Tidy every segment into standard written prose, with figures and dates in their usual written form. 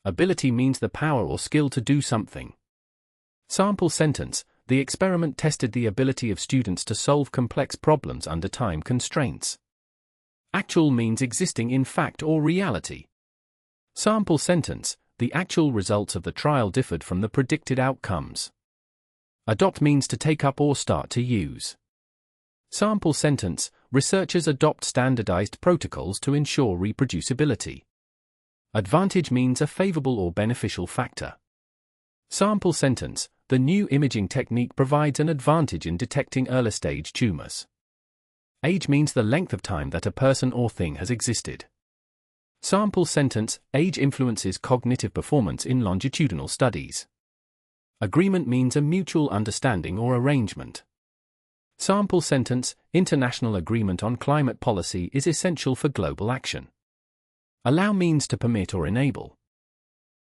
Ability means the power or skill to do something. Sample sentence: the experiment tested the ability of students to solve complex problems under time constraints. Actual means existing in fact or reality. Sample sentence: the actual results of the trial differed from the predicted outcomes. Adopt means to take up or start to use. Sample sentence: researchers adopt standardized protocols to ensure reproducibility. Advantage means a favorable or beneficial factor. Sample sentence: the new imaging technique provides an advantage in detecting early-stage tumors. Age means the length of time that a person or thing has existed. Sample sentence: age influences cognitive performance in longitudinal studies. Agreement means a mutual understanding or arrangement. Sample sentence: international agreement on climate policy is essential for global action. Allow means to permit or enable.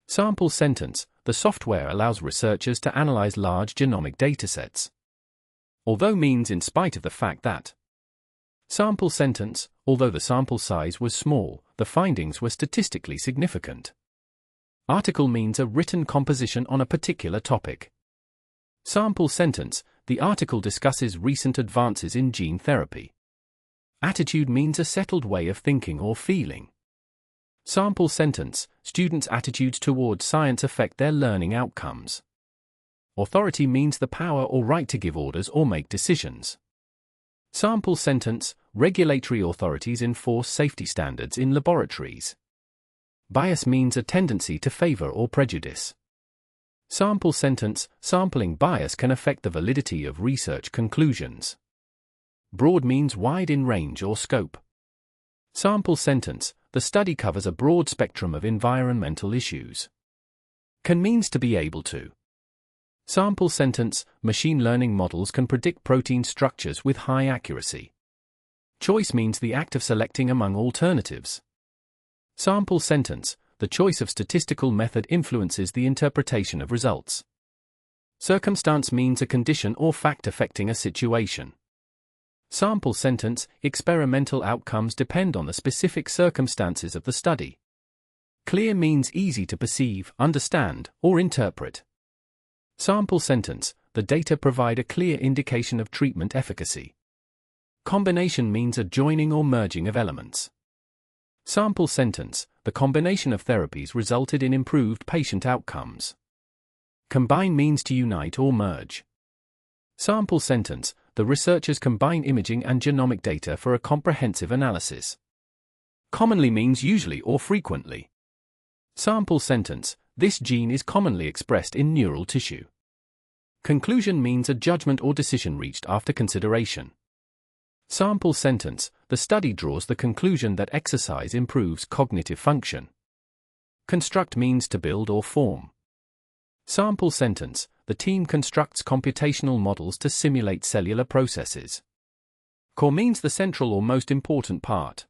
Sample sentence: the software allows researchers to analyze large genomic datasets. Although means in spite of the fact that. Sample sentence: although the sample size was small, the findings were statistically significant. Article means a written composition on a particular topic. Sample sentence: the article discusses recent advances in gene therapy. Attitude means a settled way of thinking or feeling. Sample sentence: students' attitudes towards science affect their learning outcomes. Authority means the power or right to give orders or make decisions. Sample sentence: regulatory authorities enforce safety standards in laboratories. Bias means a tendency to favor or prejudice. Sample sentence: sampling bias can affect the validity of research conclusions. Broad means wide in range or scope. Sample sentence: the study covers a broad spectrum of environmental issues. Can means to be able to. Sample sentence: machine learning models can predict protein structures with high accuracy. Choice means the act of selecting among alternatives. Sample sentence: the choice of statistical method influences the interpretation of results. Circumstance means a condition or fact affecting a situation. Sample sentence: experimental outcomes depend on the specific circumstances of the study. Clear means easy to perceive, understand, or interpret. Sample sentence: the data provide a clear indication of treatment efficacy. Combination means a joining or merging of elements. Sample sentence: the combination of therapies resulted in improved patient outcomes. Combine means to unite or merge. Sample sentence: the researchers combine imaging and genomic data for a comprehensive analysis. Commonly means usually or frequently. Sample sentence: this gene is commonly expressed in neural tissue. Conclusion means a judgment or decision reached after consideration. Sample sentence: the study draws the conclusion that exercise improves cognitive function. Construct means to build or form. Sample sentence: the team constructs computational models to simulate cellular processes. Core means the central or most important part.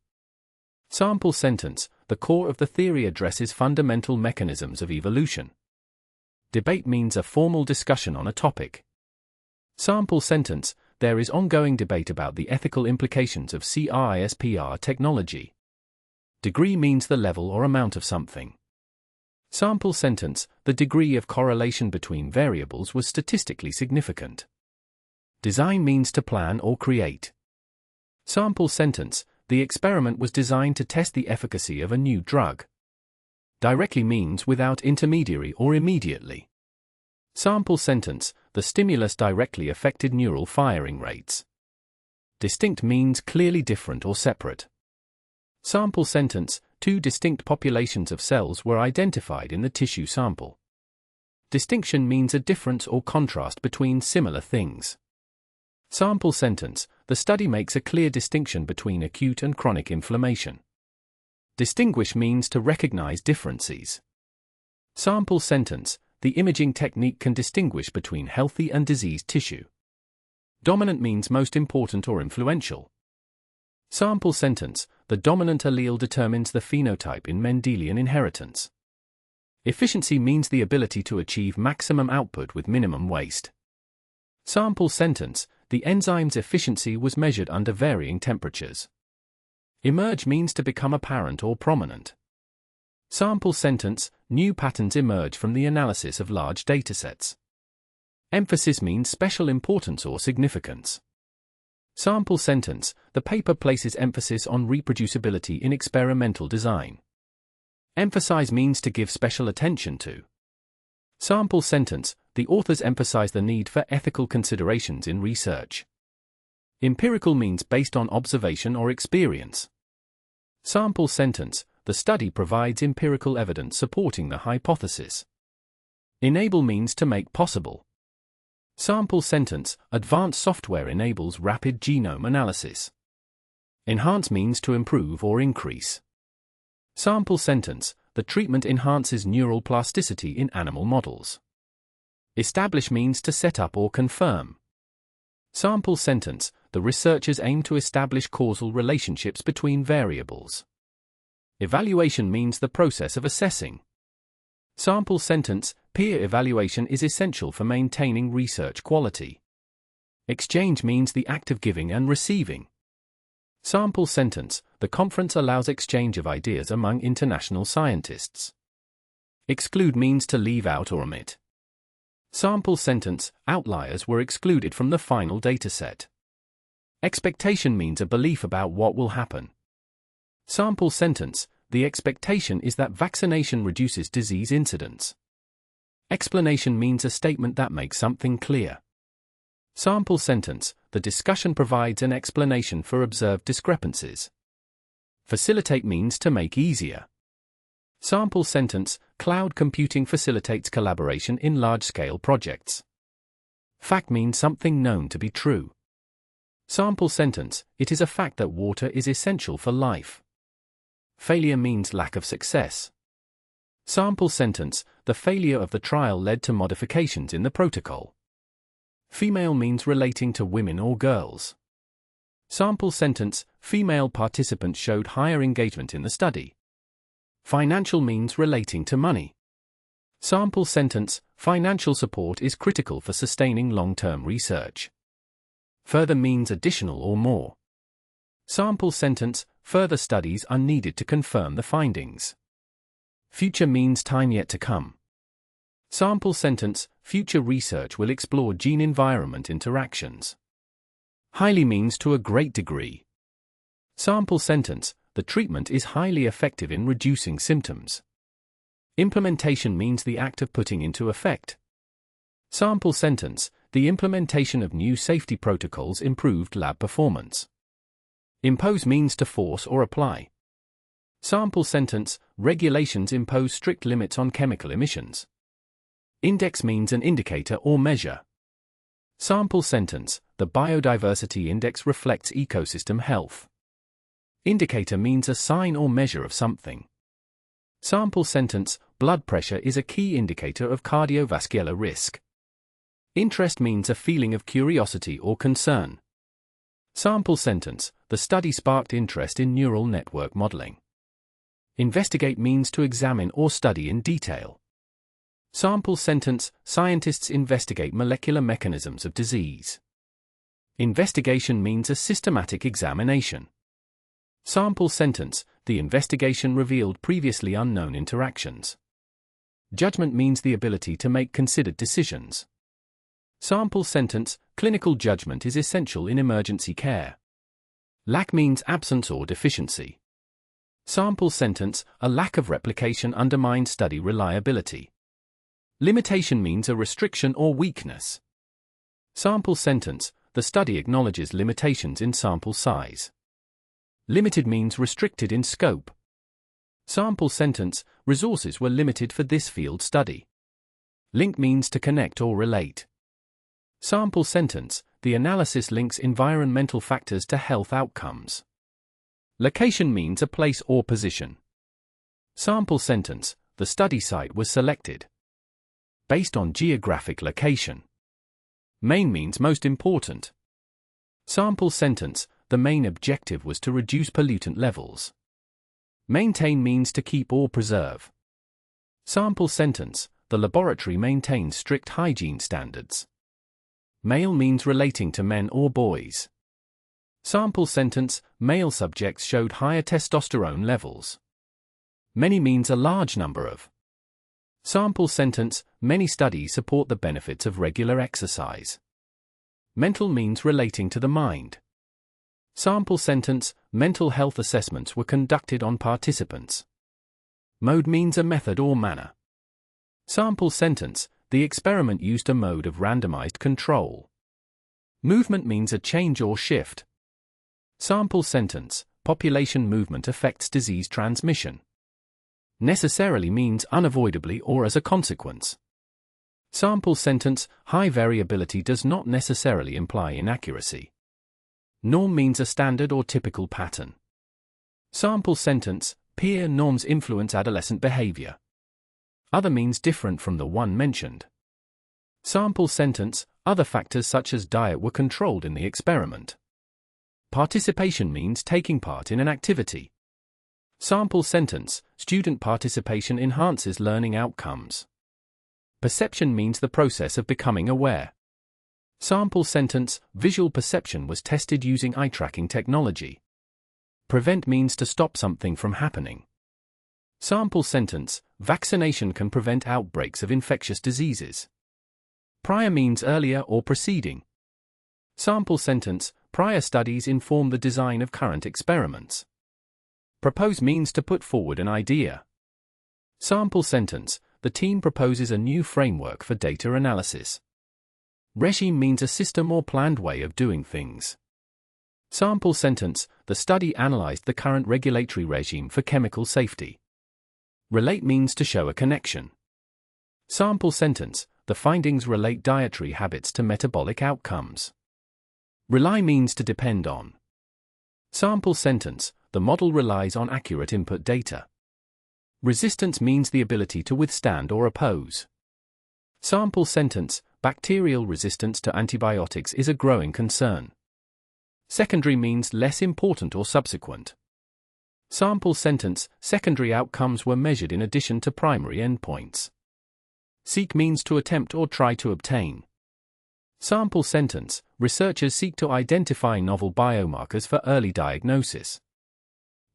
Sample sentence: the core of the theory addresses fundamental mechanisms of evolution. Debate means a formal discussion on a topic. Sample sentence: there is ongoing debate about the ethical implications of CRISPR technology. Degree means the level or amount of something. Sample sentence: the degree of correlation between variables was statistically significant. Design means to plan or create. Sample sentence: the experiment was designed to test the efficacy of a new drug. Directly means without intermediary or immediately. Sample sentence: the stimulus directly affected neural firing rates. Distinct means clearly different or separate. Sample sentence: two distinct populations of cells were identified in the tissue sample. Distinction means a difference or contrast between similar things. Sample sentence: the study makes a clear distinction between acute and chronic inflammation. Distinguish means to recognize differences. Sample sentence: the imaging technique can distinguish between healthy and diseased tissue. Dominant means most important or influential. Sample sentence: the dominant allele determines the phenotype in Mendelian inheritance. Efficiency means the ability to achieve maximum output with minimum waste. Sample sentence: the enzyme's efficiency was measured under varying temperatures. Emerge means to become apparent or prominent. Sample sentence: new patterns emerge from the analysis of large datasets. Emphasis means special importance or significance. Sample sentence, the paper places emphasis on reproducibility in experimental design. Emphasize means to give special attention to. Sample sentence, the authors emphasize the need for ethical considerations in research. Empirical means based on observation or experience. Sample sentence, the study provides empirical evidence supporting the hypothesis. Enable means to make possible. Sample sentence, advanced software enables rapid genome analysis. Enhance means to improve or increase. Sample sentence, the treatment enhances neural plasticity in animal models. Establish means to set up or confirm. Sample sentence, the researchers aim to establish causal relationships between variables. Evaluation means the process of assessing. Sample sentence, peer evaluation is essential for maintaining research quality. Exchange means the act of giving and receiving. Sample sentence, the conference allows exchange of ideas among international scientists. Exclude means to leave out or omit. Sample sentence, outliers were excluded from the final dataset. Expectation means a belief about what will happen. Sample sentence, the expectation is that vaccination reduces disease incidence. Explanation means a statement that makes something clear. Sample sentence, the discussion provides an explanation for observed discrepancies. Facilitate means to make easier. Sample sentence, cloud computing facilitates collaboration in large-scale projects. Fact means something known to be true. Sample sentence, it is a fact that water is essential for life. Failure means lack of success. Sample sentence, the failure of the trial led to modifications in the protocol. Female means relating to women or girls. Sample sentence, female participants showed higher engagement in the study. Financial means relating to money. Sample sentence, financial support is critical for sustaining long-term research. Further means additional or more. Sample sentence, further studies are needed to confirm the findings. Future means time yet to come. Sample sentence, future research will explore gene-environment interactions. Highly means to a great degree. Sample sentence, the treatment is highly effective in reducing symptoms. Implementation means the act of putting into effect. Sample sentence, the implementation of new safety protocols improved lab performance. Impose means to force or apply. Sample sentence, regulations impose strict limits on chemical emissions. Index means an indicator or measure. Sample sentence, the biodiversity index reflects ecosystem health. Indicator means a sign or measure of something. Sample sentence, blood pressure is a key indicator of cardiovascular risk. Interest means a feeling of curiosity or concern. Sample sentence, the study sparked interest in neural network modeling. Investigate means to examine or study in detail. Sample sentence, scientists investigate molecular mechanisms of disease. Investigation means a systematic examination. Sample sentence, the investigation revealed previously unknown interactions. Judgment means the ability to make considered decisions. Sample sentence, clinical judgment is essential in emergency care. Lack means absence or deficiency. Sample sentence, a lack of replication undermines study reliability. Limitation means a restriction or weakness. Sample sentence, the study acknowledges limitations in sample size. Limited means restricted in scope. Sample sentence, resources were limited for this field study. Link means to connect or relate. Sample sentence, the analysis links environmental factors to health outcomes. Location means a place or position. Sample sentence, the study site was selected. Based on geographic location. Main means most important. Sample sentence, the main objective was to reduce pollutant levels. Maintain means to keep or preserve. Sample sentence, the laboratory maintains strict hygiene standards. Male means relating to men or boys. Sample sentence, male subjects showed higher testosterone levels. Many means a large number of. Sample sentence, many studies support the benefits of regular exercise. Mental means relating to the mind. Sample sentence, mental health assessments were conducted on participants. Mode means a method or manner. Sample sentence, the experiment used a mode of randomized control. Movement means a change or shift. Sample sentence, population movement affects disease transmission. Necessarily means unavoidably or as a consequence. Sample sentence, high variability does not necessarily imply inaccuracy. Norm means a standard or typical pattern. Sample sentence, peer norms influence adolescent behavior. Other means different from the one mentioned. Sample sentence, other factors such as diet were controlled in the experiment. Participation means taking part in an activity. Sample sentence, student participation enhances learning outcomes. Perception means the process of becoming aware. Sample sentence, visual perception was tested using eye tracking technology. Prevent means to stop something from happening. Sample sentence, vaccination can prevent outbreaks of infectious diseases. Prior means earlier or preceding. Sample sentence, prior studies inform the design of current experiments. Propose means to put forward an idea. Sample sentence, the team proposes a new framework for data analysis. Regime means a system or planned way of doing things. Sample sentence, the study analyzed the current regulatory regime for chemical safety. Relate means to show a connection. Sample sentence, the findings relate dietary habits to metabolic outcomes. Rely means to depend on. Sample sentence, the model relies on accurate input data. Resistance means the ability to withstand or oppose. Sample sentence, bacterial resistance to antibiotics is a growing concern. Secondary means less important or subsequent. Sample sentence, secondary outcomes were measured in addition to primary endpoints. Seek means to attempt or try to obtain. Sample sentence, researchers seek to identify novel biomarkers for early diagnosis.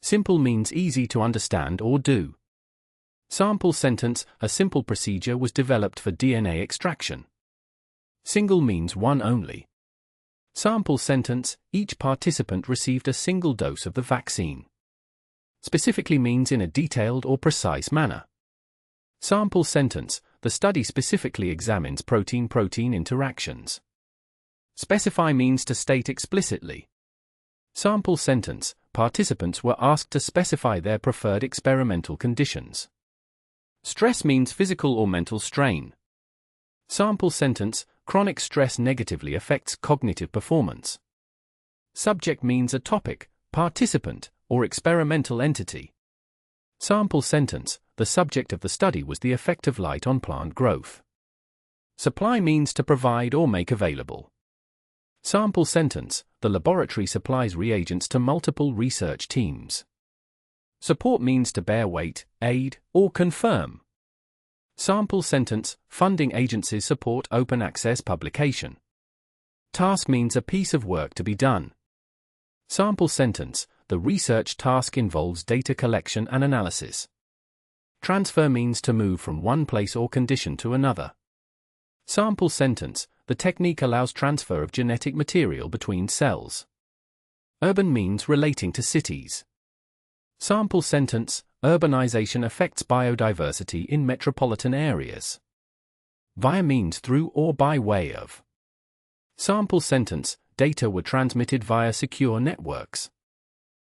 Simple means easy to understand or do. Sample sentence, a simple procedure was developed for DNA extraction. Single means one only. Sample sentence, each participant received a single dose of the vaccine. Specifically means in a detailed or precise manner. Sample sentence, the study specifically examines protein-protein interactions. Specify means to state explicitly. Sample sentence, participants were asked to specify their preferred experimental conditions. Stress means physical or mental strain. Sample sentence, chronic stress negatively affects cognitive performance. Subject means a topic, participant, or experimental entity. Sample sentence, the subject of the study was the effect of light on plant growth. Supply means to provide or make available. Sample sentence, the laboratory supplies reagents to multiple research teams. Support means to bear weight, aid, or confirm. Sample sentence, funding agencies support open access publication. Task means a piece of work to be done. Sample sentence, the research task involves data collection and analysis. Transfer means to move from one place or condition to another. Sample sentence, the technique allows transfer of genetic material between cells. Urban means relating to cities. Sample sentence, urbanization affects biodiversity in metropolitan areas. Via means through or by way of. Sample sentence, data were transmitted via secure networks.